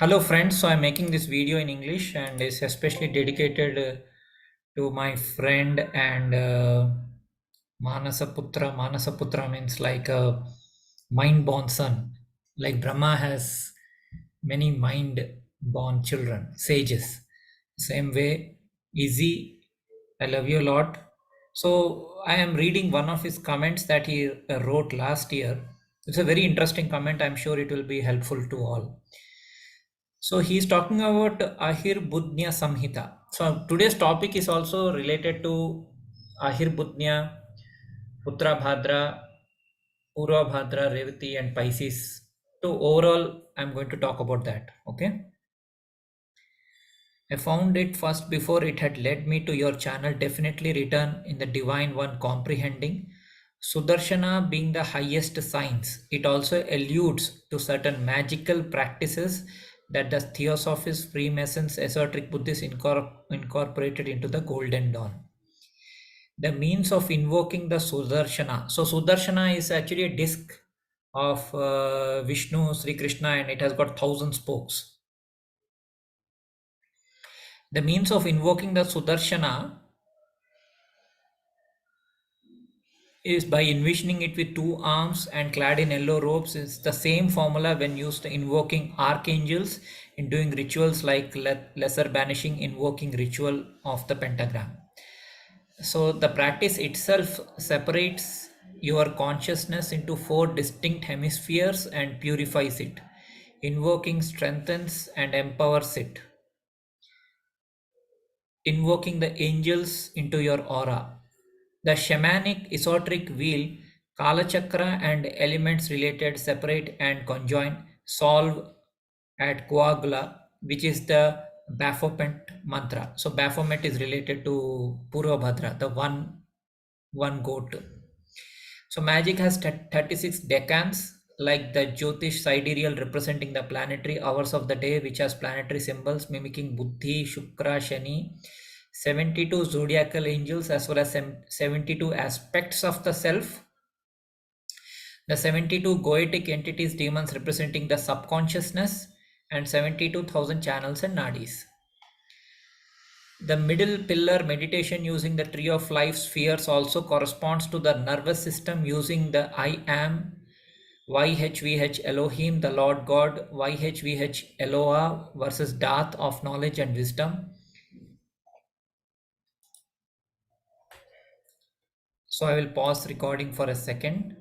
Hello friends, so I'm making this video in English and it's especially dedicated to my friend and Manasaputra. Manasaputra means like a mind-born son. Like Brahma has many mind-born children, sages. Same way, Easy, I love you a lot. So I am reading one of his comments that he wrote last year. It's a very interesting comment. I'm sure it will be helpful to all. So he's talking about Ahir Budnya Samhita. So today's topic is also related to Ahir Budnya, Putra Bhadra, Purva Bhadra, Revati, and Pisces. So overall, I'm going to talk about that. Okay. I found it first before it had led me to your channel. Definitely written in the Divine One comprehending. Sudarshana being the highest science, it also alludes to certain magical practices that the Theosophists, Freemasons, esoteric Buddhists incorporated into the Golden Dawn. The means of invoking the Sudarshana. So, Sudarshana is actually a disc of Vishnu, Sri Krishna, and it has got 1,000 spokes. The means of invoking the Sudarshana is by envisioning it with two arms and clad in yellow robes. It's the same formula when used invoking archangels in doing rituals like lesser banishing invoking ritual of the pentagram. So the practice itself separates your consciousness into four distinct hemispheres and purifies it. Invoking strengthens and empowers it. Invoking the angels into your aura. The shamanic esoteric wheel, Kala Chakra and elements related separate and conjoin solve at Coagula, which is the Baphomet mantra. So Baphomet is related to Purva Bhadra, the one goat. So magic has 36 decans, like the Jyotish sidereal representing the planetary hours of the day, which has planetary symbols mimicking Buddhi, Shukra, Shani, 72 zodiacal angels, as well as 72 aspects of the self, the 72 goetic entities, demons representing the subconsciousness, and 72,000 channels and nadis. The middle pillar meditation using the tree of life spheres also corresponds to the nervous system using the I am, YHVH Elohim, the Lord God, YHVH Eloah versus Dath of knowledge and wisdom. So I will pause recording for a second.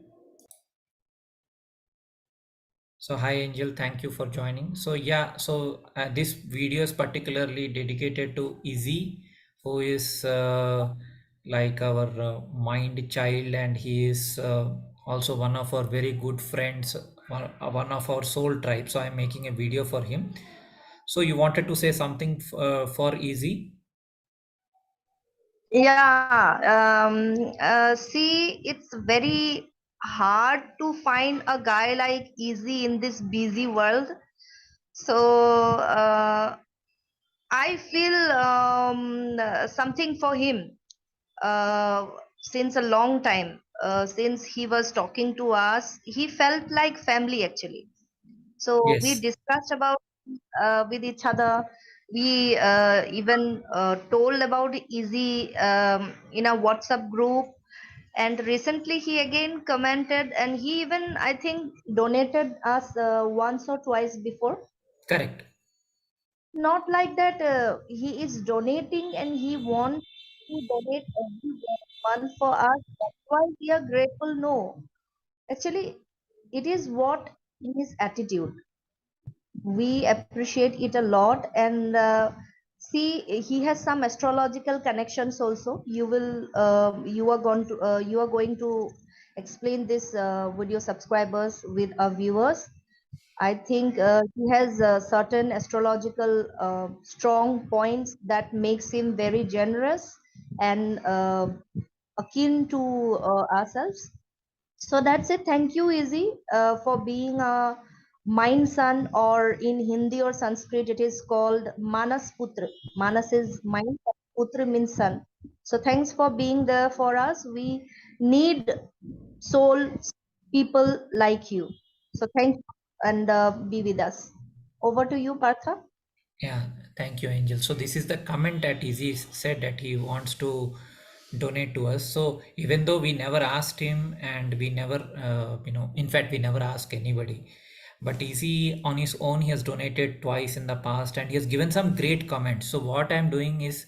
So hi Angel, thank you for joining. So yeah, so this video is particularly dedicated to Izzy, who is like our mind child, and he is also one of our very good friends, one of our soul tribe. So I'm making a video for him. So you wanted to say something for Izzy? Yeah, see, it's very hard to find a guy like Easy in this busy world. So I feel something for him since a long time. Since he was talking to us, he felt like family actually. So we Yes. discussed about with each other. We even told about Easy in a WhatsApp group. And recently he again commented, and he even I think donated us once or twice before. Correct. Not like that he is donating and he wants to donate every month for us. That's why we are grateful. No, actually, it is what his attitude. We appreciate it a lot, and see, he has some astrological connections also. You are going to explain this with your subscribers, with our viewers. I think he has certain astrological strong points that makes him very generous and akin to ourselves. So that's it. Thank you, Izzy, for being a mind son, or in Hindi or Sanskrit, it is called Manas Putra. Manas is mind, Putra means son. So thanks for being there for us. We need soul people like you. So thank you, and be with us. Over to you, Partha. Yeah, thank you, Angel. So this is the comment that Izzy said that he wants to donate to us. So even though we never asked him, and we never, in fact, we never ask anybody. But Izzy on his own, he has donated twice in the past, and he has given some great comments. So what I'm doing is,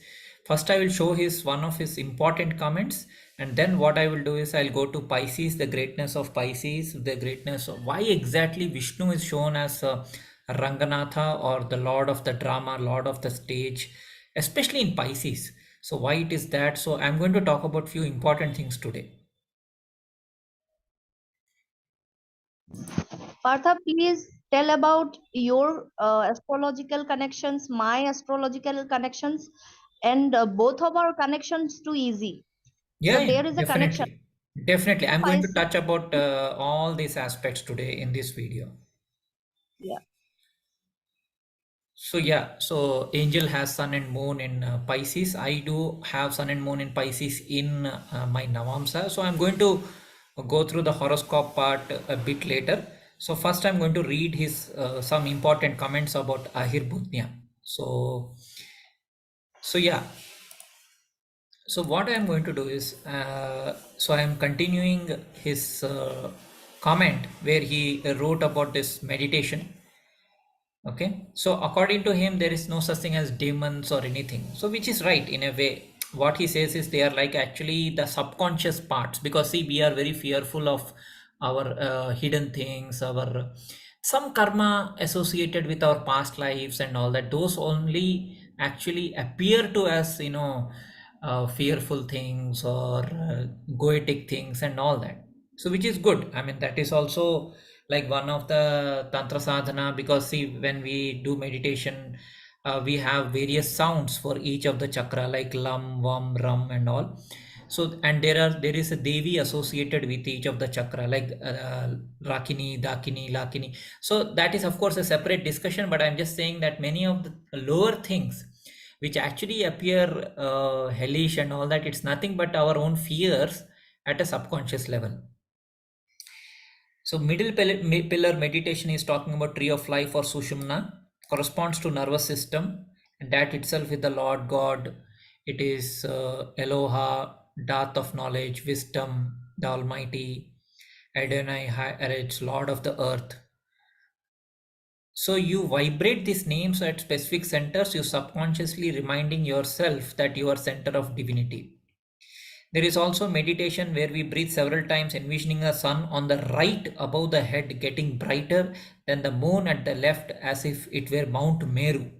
first I will show his one of his important comments, and then what I will do is I'll go to Pisces, the greatness of Pisces, the greatness of why exactly Vishnu is shown as Ranganatha, or the Lord of the drama, Lord of the stage, especially in Pisces. So why it is that? So I'm going to talk about few important things today. Partha, please tell about your astrological connections, my astrological connections, and both of our connections too easy. Yeah, So yeah, there is a connection. definitely. Definitely. I'm going to Pisces. touch about all these aspects today in this video. Yeah. So yeah, so Angel has Sun and Moon in Pisces. I do have Sun and Moon in Pisces in my Navamsa. So I'm going to go through the horoscope part a bit later. So first I'm going to read his some important comments about Ahir Bhutnya. So yeah, so what I'm going to do is, so I'm continuing his comment where he wrote about this meditation. Okay, so according to him, there is no such thing as demons or anything. So, which is right in a way. What he says is they are like actually the subconscious parts, because see, we are very fearful of our hidden things, our some karma associated with our past lives and all that. Those only actually appear to us, fearful things or goetic things and all that. So, which is good. I mean, that is also like one of the tantra sadhana, because see, when we do meditation, we have various sounds for each of the chakra, like lam, vam, ram, and all. So, and there is a devi associated with each of the chakra, like rakini, dakini, lakini. So that is of course a separate discussion, but I'm just saying that many of the lower things which actually appear hellish and all that, it's nothing but our own fears at a subconscious level. So pillar meditation is talking about tree of life or Sushumna, corresponds to nervous system, and that itself is the Lord God. It is Eloha, Dath of knowledge, wisdom, the Almighty, Adonai Ha'aretz, Lord of the earth. So you vibrate these names at specific centers, you subconsciously reminding yourself that you are center of divinity. There is also meditation where we breathe several times, envisioning the sun on the right above the head getting brighter than the moon at the left, as if it were Mount Meru.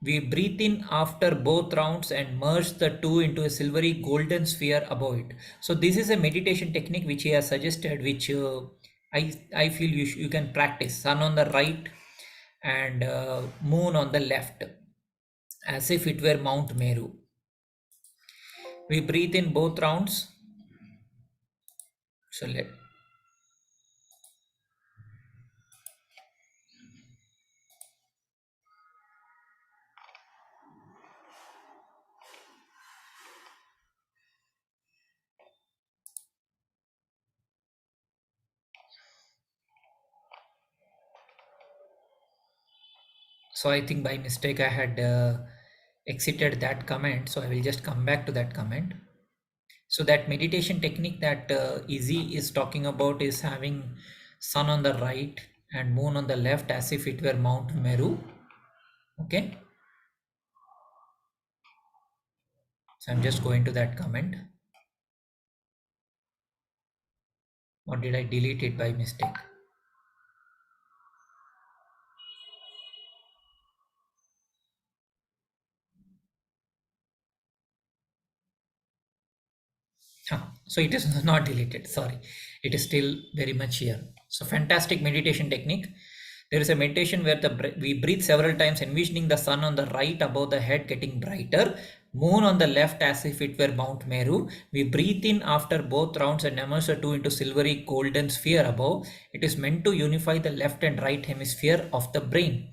We breathe in after both rounds and merge the two into a silvery golden sphere above it. So this is a meditation technique which he has suggested, which I feel you can practice. Sun on the right and moon on the left, as if it were Mount Meru. We breathe in both rounds. So let So I think by mistake I had exited that comment. So I will just come back to that comment. So that meditation technique that Izzy is talking about is having sun on the right and moon on the left, as if it were Mount Meru. Okay. So I'm just going to that comment. Or did I delete it by mistake? So it is not deleted. Sorry, it is still very much here. So fantastic meditation technique. There is a meditation where we breathe several times, envisioning the sun on the right above the head getting brighter, moon on the left as if it were Mount Meru. We breathe in after both rounds and immerse the two into silvery golden sphere above. It is meant to unify the left and right hemisphere of the brain.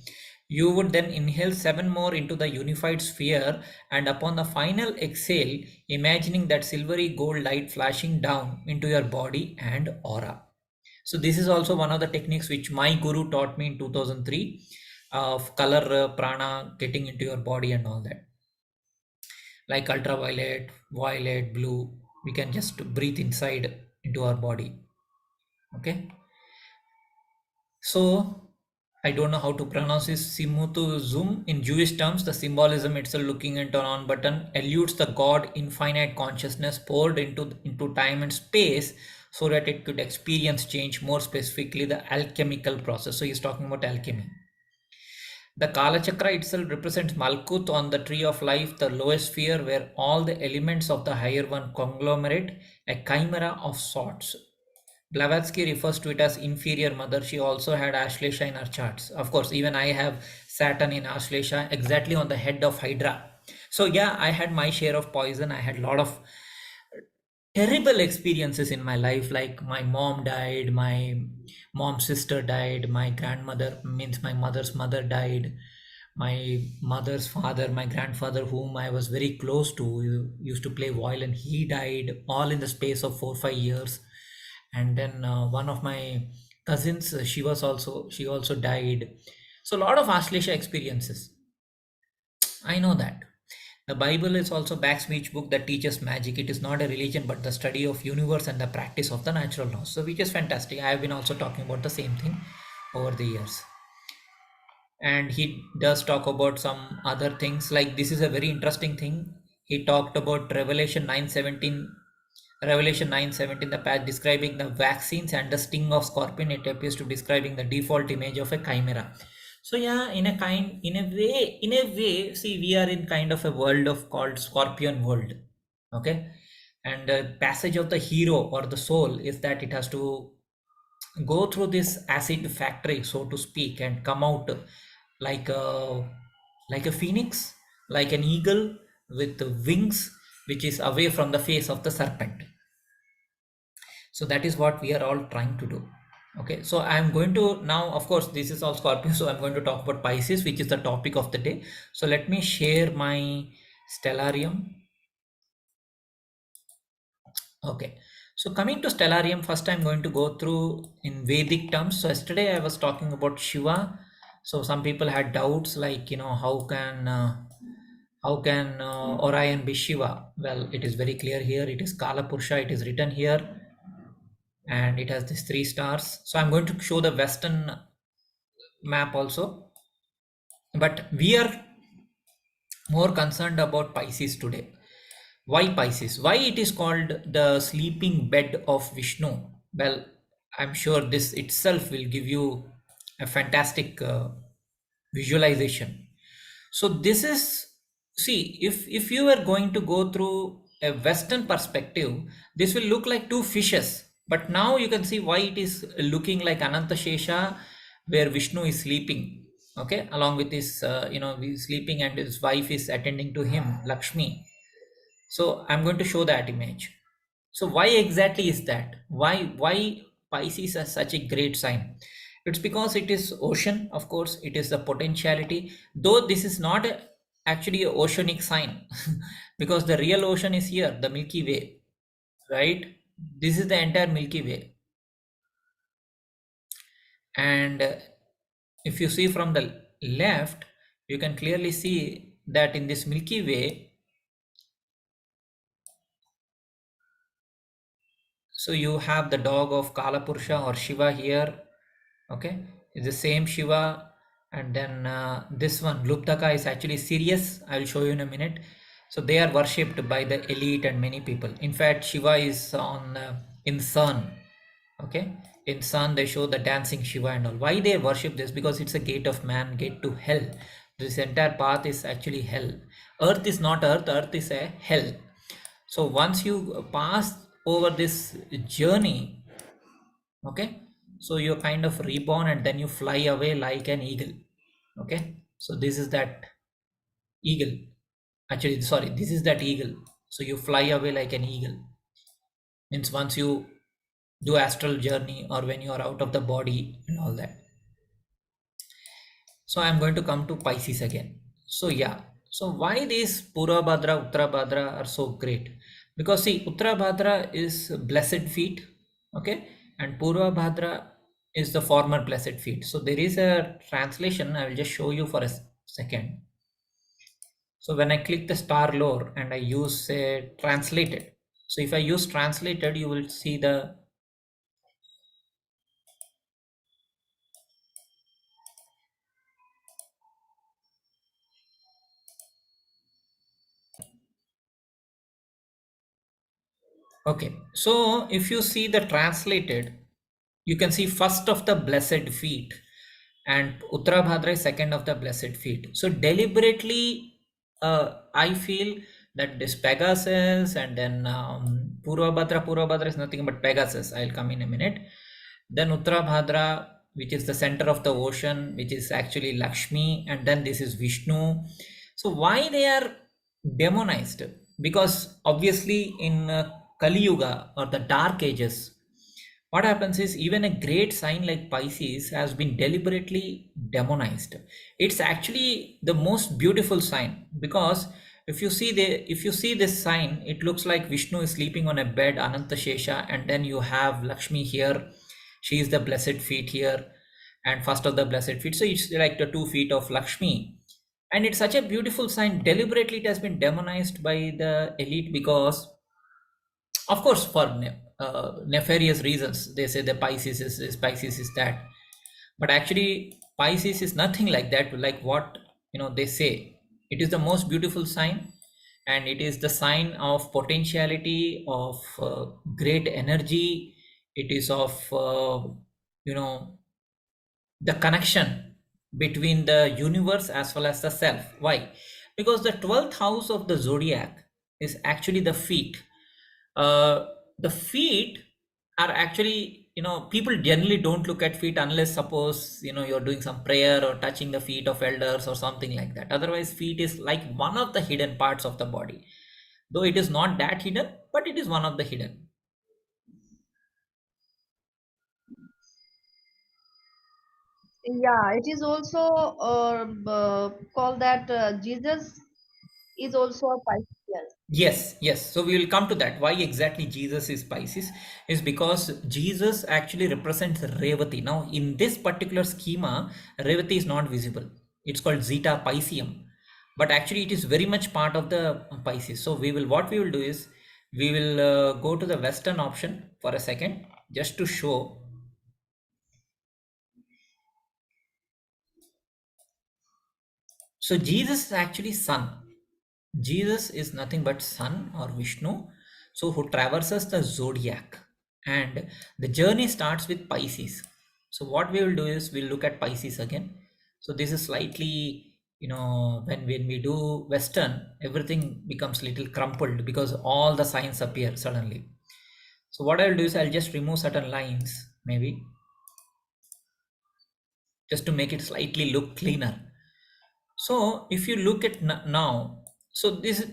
You would then inhale 7 more into the unified sphere, and upon the final exhale, imagining that silvery gold light flashing down into your body and aura. So this is also one of the techniques which my guru taught me in 2003. of color prana getting into your body and all that, like ultraviolet, violet, blue. We can just breathe inside into our body. Okay. So I don't know how to pronounce this. Simutuzum in Jewish terms, the symbolism itself looking into an on button alludes the God infinite consciousness poured into time and space so that it could experience change, more specifically the alchemical process. So he's talking about alchemy. The Kala Chakra itself represents Malkut on the tree of life, the lowest sphere where all the elements of the higher one conglomerate, a chimera of sorts. Blavatsky refers to it as inferior mother. She also had Ashlesha in her charts. Of course, even I have Saturn in Ashlesha exactly on the head of Hydra. So yeah, I had my share of poison. I had a lot of terrible experiences in my life, like my mom died, my mom's sister died, my grandmother, means my mother's mother died, my mother's father, my grandfather, whom I was very close to, used to play violin, he died all in the space of 4 5 years. And then one of my cousins, she also died. So a lot of Ashlesha experiences. I know that. The Bible is also backspeech book that teaches magic. It is not a religion, but the study of universe and the practice of the natural laws. So, which is fantastic. I have been also talking about the same thing over the years. And he does talk about some other things. Like this is a very interesting thing. He talked about Revelation 9:17, the path describing the vaccines and the sting of scorpion. It appears to describing the default image of a chimera. So yeah, in a way, see, we are in kind of a world of called scorpion world. Okay. And the passage of the hero or the soul is that it has to go through this acid factory, so to speak, and come out like a phoenix, like an eagle with the wings, which is away from the face of the serpent. So that is what we are all trying to do. Okay, so I'm going to now, of course, this is all Scorpio, so I'm going to talk about Pisces, which is the topic of the day. So let me share my stellarium. Okay, so coming to stellarium, first I'm going to go through in Vedic terms. So yesterday I was talking about Shiva. So some people had doubts, like, how can Orion be Shiva? Well, it is very clear here. It is Kala Purusha. It is written here, and it has these three stars. So I'm going to show the Western map also, but we are more concerned about Pisces today. Why Pisces? Why it is called the sleeping bed of Vishnu? Well, I'm sure this itself will give you a fantastic visualization. So this is, see, if you are going to go through a Western perspective, this will look like two fishes. But now you can see why it is looking like Ananta Shesha, where Vishnu is sleeping. Okay, along with his, he's sleeping and his wife is attending to him, Lakshmi. So I'm going to show that image. So why exactly is that? Why Pisces is such a great sign? It's because it is ocean, of course, it is the potentiality, though this is not actually a oceanic sign because the real ocean is here, the Milky Way, right? This is the entire Milky Way. And if you see from the left, you can clearly see that in this Milky Way, so you have the dog of Kalapurusha or Shiva here. Okay, it's the same Shiva. And then this one, Luptaka, is actually Sirius. I'll show you in a minute. So they are worshipped by the elite and many people. In fact, Shiva is on in Sun. Okay, in Sun they show the dancing Shiva and all. Why they worship this? Because it's a gate of man, gate to hell. This entire path is actually hell. Earth is not earth. Earth is a hell. So once you pass over this journey, okay, so you're kind of reborn and then you fly away like an eagle. Okay, so this is that eagle. Actually, sorry, this is that eagle. So you fly away like an eagle. Means once you do astral journey or when you are out of the body and all that. So I'm going to come to Pisces again. So yeah, so why these Pura Bhadra, Uttara Bhadra are so great? Because see, Uttara Bhadra is blessed feet, okay, and Purva Bhadra is the former blessed feet. So there is a translation. I will just show you for a second. So when I click the star lore and I use translated. So if I use translated, you will see the. Okay, so if you see the translated, you can see first of the blessed feet and Uttarabhadra is second of the blessed feet. So deliberately, I feel that this Pegasus and then Purvabhadra is nothing but Pegasus. I'll come in a minute. Then Uttarabhadra, which is the center of the ocean, which is actually Lakshmi, and then this is Vishnu. So why they are demonized? Because obviously in Kali Yuga or the Dark Ages, what happens is even a great sign like Pisces has been deliberately demonized. It's actually the most beautiful sign because if you see this sign, it looks like Vishnu is sleeping on a bed, Ananta Shesha, and then you have Lakshmi here. She is the blessed feet here, and first of the blessed feet. So it's like the 2 feet of Lakshmi. And it's such a beautiful sign. Deliberately, it has been demonized by the elite because of course for nefarious reasons they say the Pisces is that, but actually Pisces is nothing like that, like what they say. It is the most beautiful sign, and it is the sign of potentiality of great energy. It is of you know the connection between the universe as well as the self. Why? Because the 12th house of the zodiac is actually the feet. uh, the feet are actually, people generally don't look at feet unless suppose you're doing some prayer or touching the feet of elders or something like that. Otherwise feet is like one of the hidden parts of the body, though it is not that hidden, but it is one of the hidden. Yeah, it is also called that Jesus is also a Piscean. Yes, yes. So we will come to that. Why exactly Jesus is Pisces is because Jesus actually represents Revati. Now, in this particular schema, Revati is not visible. It's called Zeta Pisceum, but actually it is very much part of the Pisces. So what we will do is we will go to the Western option for a second just to show. So Jesus is actually sun. Jesus is nothing but Sun or Vishnu, so who traverses the zodiac, and the journey starts with Pisces. So what we will do is we'll look at Pisces again. So this is slightly, when we do Western, everything becomes little crumpled because all the signs appear suddenly. So what I'll do is I'll just remove certain lines, maybe just to make it slightly look cleaner. So if you look at now, so this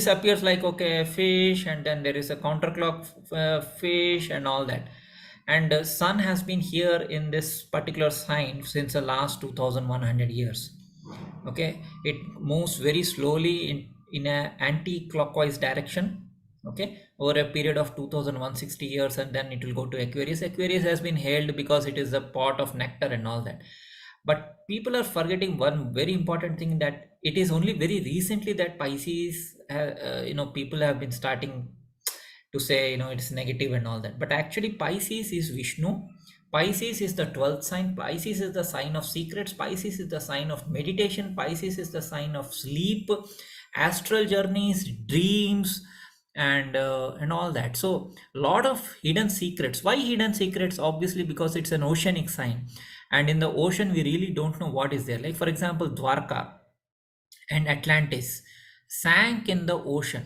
appears like okay, fish, and then there is a counterclock fish and all that. And sun has been here in this particular sign since the last 2100 years. Okay, it moves very slowly in a anti-clockwise direction. Okay, over a period of 2160 years, and then it will go to Aquarius. Aquarius has been hailed because it is a pot of nectar and all that, but people are forgetting one very important thing, that it is only very recently that Pisces people have been starting to say it's negative and all that, but actually Pisces is Vishnu. Pisces is the 12th sign. Pisces is the sign of secrets. Pisces is the sign of meditation. Pisces is the sign of sleep, astral journeys, dreams, and all that. So lot of hidden secrets. Why hidden secrets? Obviously because it's an oceanic sign, and in the ocean we really don't know what is there. Like for example, Dwarka and Atlantis sank in the ocean,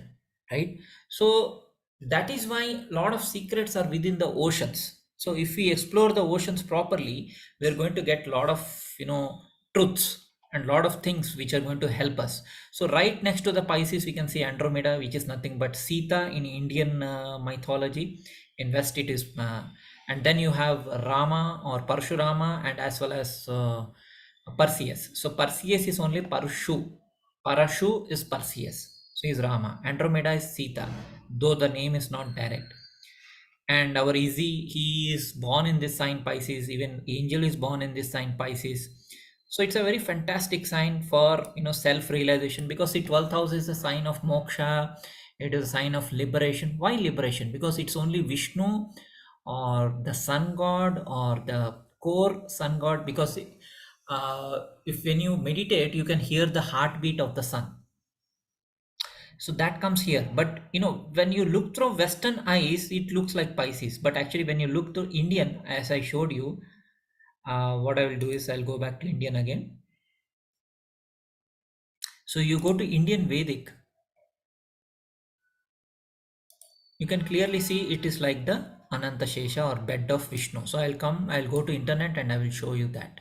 right? So that is why a lot of secrets are within the oceans. So if we explore the oceans properly, we're going to get a lot of truths and a lot of things which are going to help us. So right next to the Pisces we can see Andromeda, which is nothing but Sita in Indian mythology. In West it is and then you have Rama or Parshurama, and as well as Perseus. So Perseus is only Parshu. Parashu is Perseus. So is Rama. Andromeda is Sita, though the name is not direct. and our easy, he is born in this sign Pisces, even angel is born in this sign Pisces. So it's a very fantastic sign for self realization, because the 12th house is a sign of moksha. It is a sign of liberation. Why liberation? Because it's only Vishnu or the sun god or the core sun god. Because if when you meditate you can hear the heartbeat of the sun, so that comes here. But when you look through western eyes it looks like Pisces, but actually when you look through Indian, as I showed you, what I will do is I'll go back to Indian again. So you go to Indian Vedic, you can clearly see it is like the Ananta Shesha or bed of Vishnu. So I'll go to internet and I will show you that.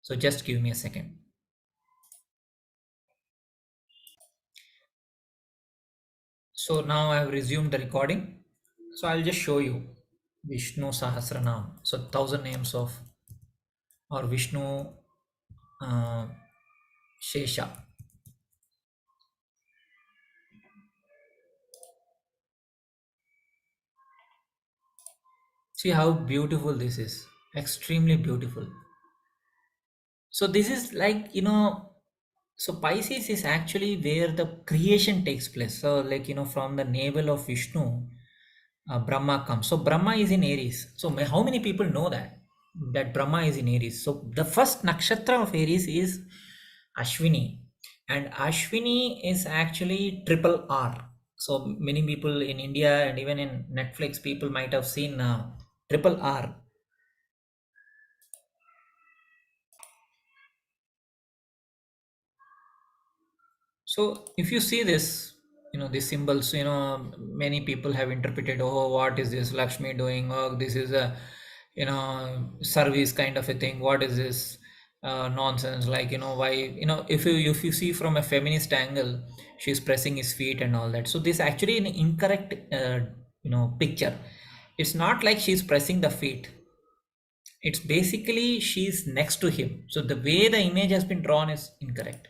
So just give me a second. So now I have resumed the recording. So I'll just show you Vishnu Sahasranam. So 1,000 names of, or Vishnu uh, Shesha. See how beautiful this is. Extremely beautiful. So this is like, so Pisces is actually where the creation takes place. So like, from the navel of Vishnu, Brahma comes. So Brahma is in Aries. So how many people know that Brahma is in Aries? So the first nakshatra of Aries is Ashwini, and Ashwini is actually triple R. So many people in India and even in Netflix, people might have seen triple R. So if you see this, these symbols, many people have interpreted, oh, what is this Lakshmi doing? Oh, this is a, service kind of a thing. What is this nonsense? Like, why, if you see from a feminist angle, she's pressing his feet and all that. So this actually an incorrect, picture. It's not like she's pressing the feet. It's basically she's next to him. So the way the image has been drawn is incorrect.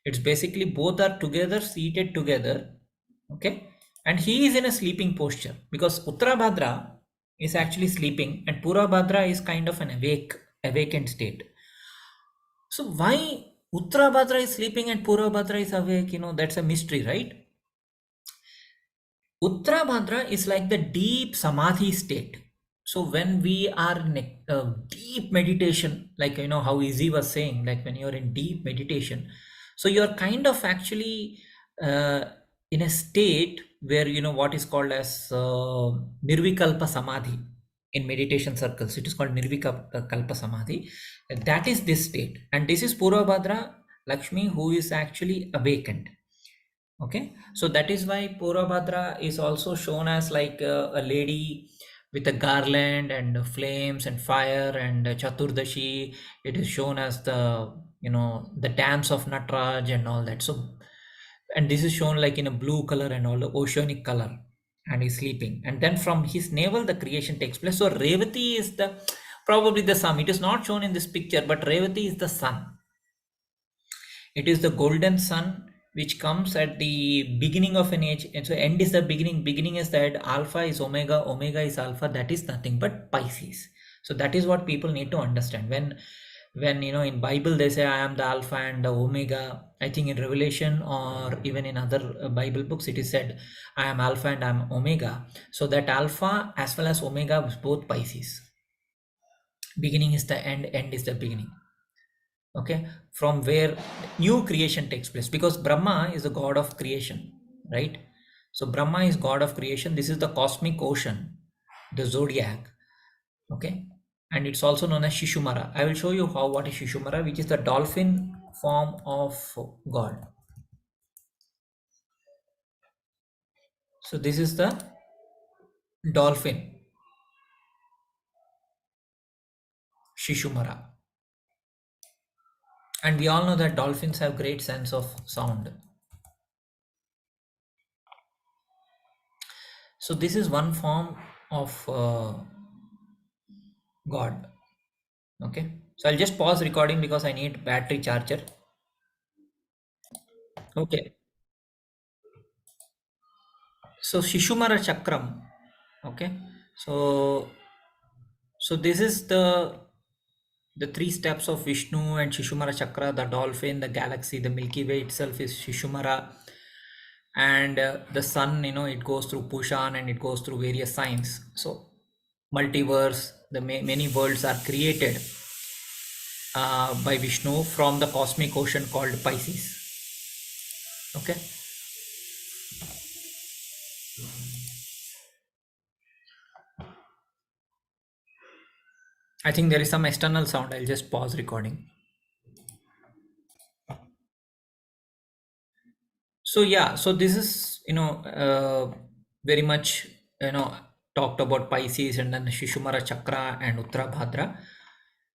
It's basically both are together, seated together. Okay. And he is in a sleeping posture, because Uttarabhadra is actually sleeping and Purabhadra is kind of an awakened state. So why Uttarabhadra is sleeping and Purabhadra is awake? That's a mystery, right? Uttarabhadra is like the deep samadhi state. So when we are in deep meditation, like how Easy was saying, like when you're in deep meditation, so you're kind of actually uh, in a state where what is called as Nirvikalpa Samadhi in meditation circles. It is called Nirvikalpa Samadhi. That is this state, and this is Purabhadra Lakshmi who is actually awakened. Okay, so that is why Purabhadra is also shown as like a lady with a garland and flames and fire, and Chaturdashi. It is shown as the the dance of Nataraj and all that. So, and this is shown like in a blue color and all the oceanic color, and he's sleeping. And then from his navel, the creation takes place. So Revati is the probably the sun. It is not shown in this picture, but Revati is the sun. It is the golden sun which comes at the beginning of an age. And so end is the beginning, beginning is that alpha is omega, omega is alpha. That is nothing but Pisces. So that is what people need to understand. When in Bible they say I am the alpha and the omega. I think in Revelation or even in other Bible books it is said I am alpha and I am omega. So that alpha as well as omega is both Pisces. Beginning is the end, end is the beginning. Okay, from where new creation takes place, because Brahma is the god of creation, right? So Brahma is god of creation. This is the cosmic ocean, the zodiac. Okay, and it's also known as Shishumara. I will show you how what is Shishumara, which is the dolphin form of god. So this is the dolphin, Shishumara, and we all know that dolphins have great sense of sound. So this is one form of god. Okay, so I'll just pause recording because I need battery charger. Okay, so Shishumara Chakram. Okay, so this is the three steps of Vishnu and Shishumara chakra, the dolphin, the galaxy, the Milky Way itself is Shishumara, and the sun, it goes through Pushan and it goes through various signs. So multiverse, the many worlds are created by Vishnu from the cosmic ocean called Pisces. Okay. I think there is some external sound. I'll just pause recording. So yeah, so this is very much talked about Pisces and then the Shishumara chakra and Uttara Bhadra.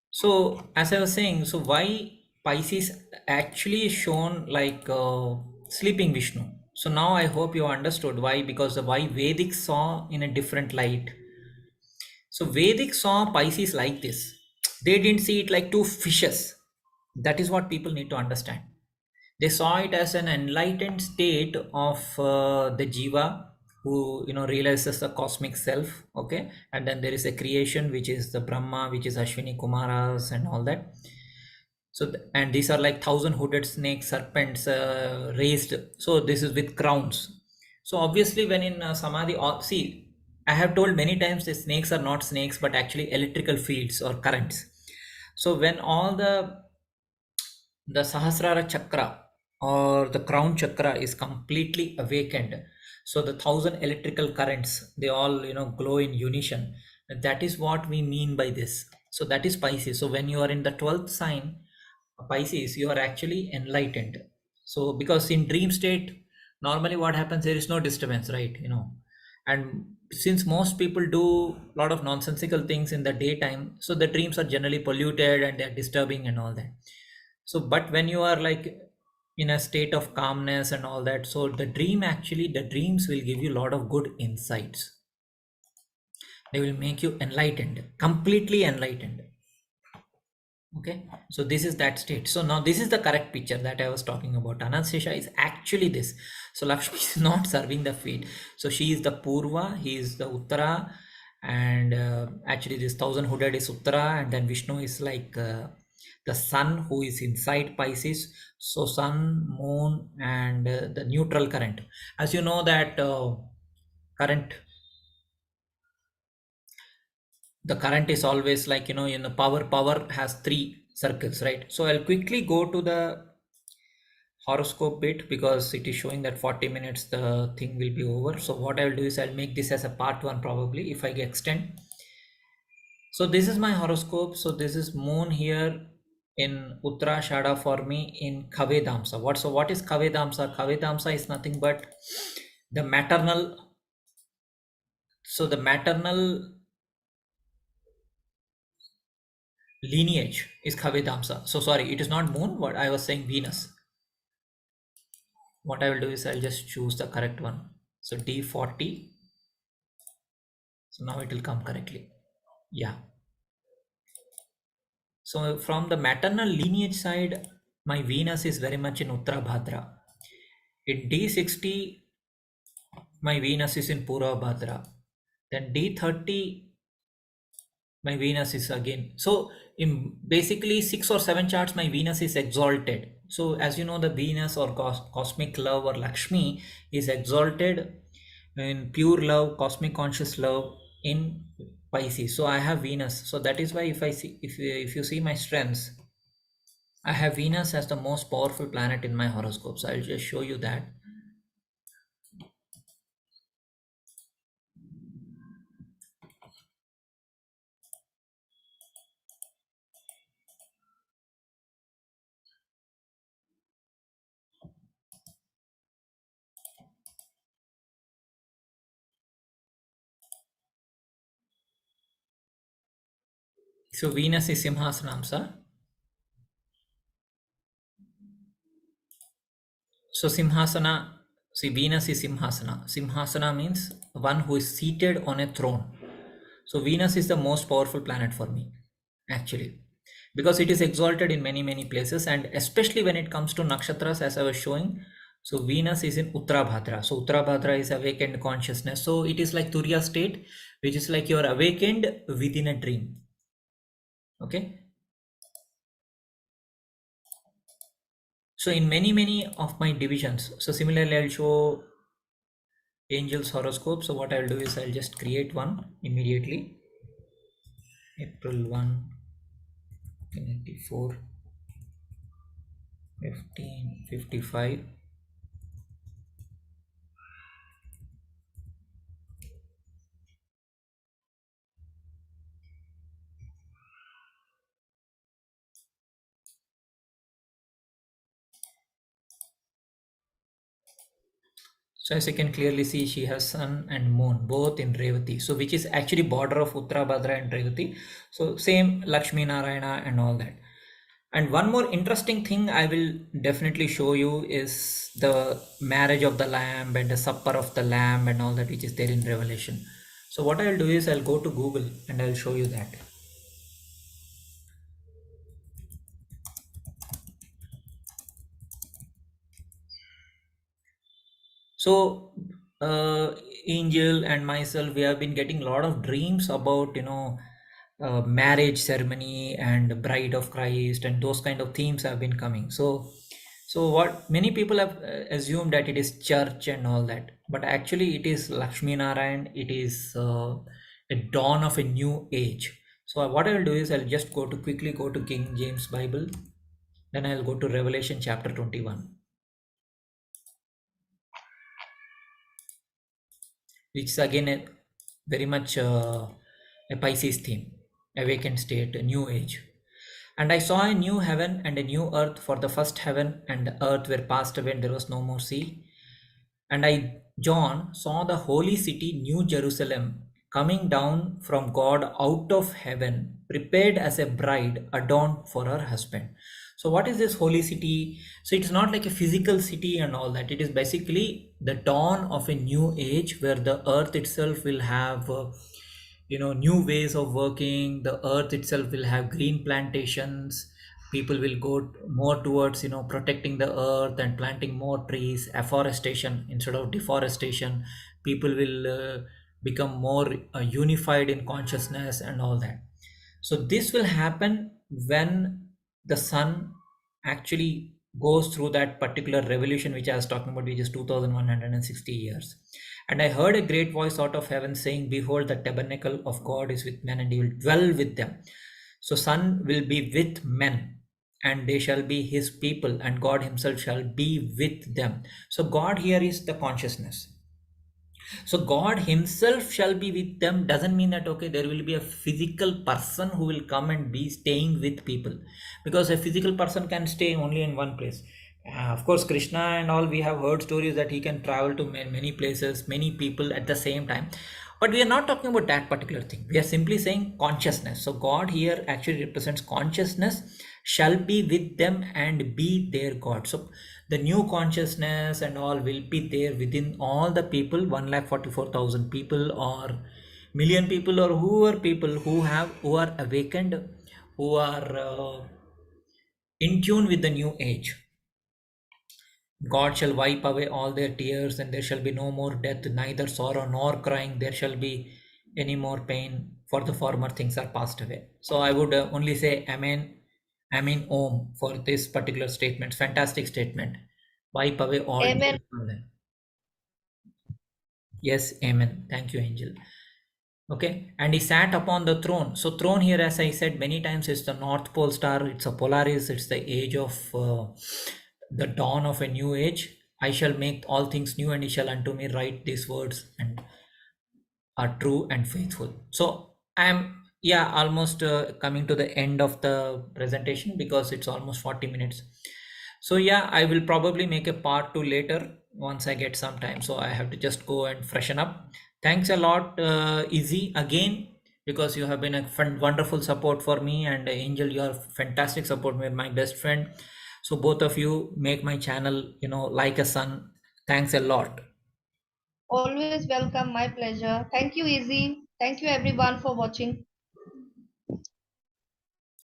So as I was saying, so why Pisces actually is shown like sleeping Vishnu. So now I hope you understood why, because the why Vedic saw in a different light. So Vedic saw Pisces like this. They didn't see it like two fishes. That is what people need to understand. They saw it as an enlightened state of the jiva, who realizes the cosmic self. Okay, and then there is a creation which is the Brahma, which is Ashwini Kumaras and all that. So and these are like thousand hooded snakes, serpents raised. So this is with crowns. So obviously when in samadhi, see, I have told many times the snakes are not snakes but actually electrical fields or currents. So when all the Sahasrara chakra or the crown chakra is completely awakened, so the thousand electrical currents, they all glow in unison. That is what we mean by this. So that is Pisces. So when you are in the 12th sign Pisces, you are actually enlightened. So because in dream state, normally what happens, there is no disturbance, right? And since most people do a lot of nonsensical things in the daytime, so the dreams are generally polluted and they're disturbing and all that. So but when you are like in a state of calmness and all that, so the dreams will give you a lot of good insights. They will make you enlightened, completely enlightened. Okay, so this is that state. So now this is the correct picture that I was talking about. Anastasia is actually this. So Lakshmi is not serving the feet. So she is the Purva, he is the Uttara, and actually this thousand hooded is Uttara, and then Vishnu is like the sun who is inside Pisces. So sun, moon, and the neutral current. As you know that current, the current is always like in the power has three circles, right? So I'll quickly go to the horoscope bit because it is showing that 40 minutes the thing will be over. So what I'll do is I'll make this as a part one probably if I extend. So this is my horoscope. So this is moon here in Uttarashada for me in Kavedamsa. What is Kavedamsa? Kavedamsa is nothing but the maternal, so the maternal lineage is Kavedamsa. So sorry, it is not moon, what I was saying Venus. What I will do is I'll just choose the correct one. So D40. So now it will come correctly. Yeah. So from the maternal lineage side, my Venus is very much in Uttara Bhadra. In D60, my Venus is in Purva Bhadra. Then D30, my Venus is again. So in basically 6 or 7 charts, my Venus is exalted. So as you know, the Venus or cosmic love or Lakshmi is exalted in pure love, cosmic conscious love in Pisces. So I have Venus. So that is why if you see my strengths, I have Venus as the most powerful planet in my horoscope. So I'll just show you that. So Venus is Simhasanamsa. So Simhasana, see Venus is Simhasana. Simhasana means one who is seated on a throne. So Venus is the most powerful planet for me, actually, because it is exalted in many places, and especially when it comes to nakshatras, as I was showing. So Venus is in Uttarabhadra. So Uttarabhadra is awakened consciousness. So it is like Turiya state, which is like you're awakened within a dream. Okay. So in many of my divisions, so similarly I'll show angels horoscope. So what I'll do is I'll just create one immediately. April 1, 1984, 1555. So as you can clearly see, she has sun and moon both in Revati. So which is actually border of Uttarabhadra and Revati. So same Lakshmi Narayana and all that. And one more interesting thing I will definitely show you is the marriage of the lamb and the supper of the lamb and all that which is there in Revelation. So what I'll do is I'll go to Google and I'll show you that. So Angel and myself, we have been getting a lot of dreams about, marriage ceremony and bride of Christ, and those kind of themes have been coming. So what many people have assumed that it is church and all that, but actually it is Lakshmi Narayan. It is a dawn of a new age. So what I will do is I'll just quickly go to King James Bible, then I'll go to Revelation chapter 21, which is again a very much a Pisces theme, awakened state, a new age. And I saw a new heaven and a new earth, for the first heaven and the earth were passed away, and there was no more sea. And I, John, saw the holy city, New Jerusalem, coming down from God out of heaven, prepared as a bride adorned for her husband. So, what is this holy city? So, it's not like a physical city and all that. It is basically the dawn of a new age where the earth itself will have. New ways of working. The earth itself will have green plantations. People will go more towards protecting the earth and planting more trees, afforestation instead of deforestation. People will become more unified in consciousness and all that. So this will happen when the sun actually goes through that particular revolution which I was talking about, which is 2160 years. And I heard a great voice out of heaven saying, behold, the tabernacle of God is with men, and he will dwell with them. So sun will be with men, and they shall be his people, and God himself shall be with them. So God here is the consciousness. So God himself shall be with them doesn't mean that okay, there will be a physical person who will come and be staying with people, because a physical person can stay only in one place. Of course, Krishna and all, we have heard stories that he can travel to many places, many people at the same time. But we are not talking about that particular thing. We are simply saying consciousness. So God here actually represents consciousness shall be with them and be their God. So the new consciousness and all will be there within all the people, 1,44,000 people or million people, or whoever people who are awakened, who are in tune with the new age. God shall wipe away all their tears, and there shall be no more death, neither sorrow nor crying. There shall be any more pain, for the former things are passed away. So I would only say Amen, Amen, Om for this particular statement. Fantastic statement. Wipe away all Amen. tears. Yes, Amen. Thank you, Angel. Okay, and he sat upon the throne. So throne here, as I said many times, is the North Pole star. It's a Polaris. It's the age of the dawn of a new age. I shall make all things new, and he shall unto me write these words, and are true and faithful. So I'm, yeah, almost coming to the end of the presentation because it's almost 40 minutes. So yeah, I will probably make a part two later once I get some time. So I have to just go and freshen up. Thanks a lot, Izzy, again, because you have been a wonderful support for me, and Angel, you are fantastic support, my best friend. So both of you make my channel, like a son. Thanks a lot. Always welcome. My pleasure. Thank you, Easy. Thank you, everyone, for watching.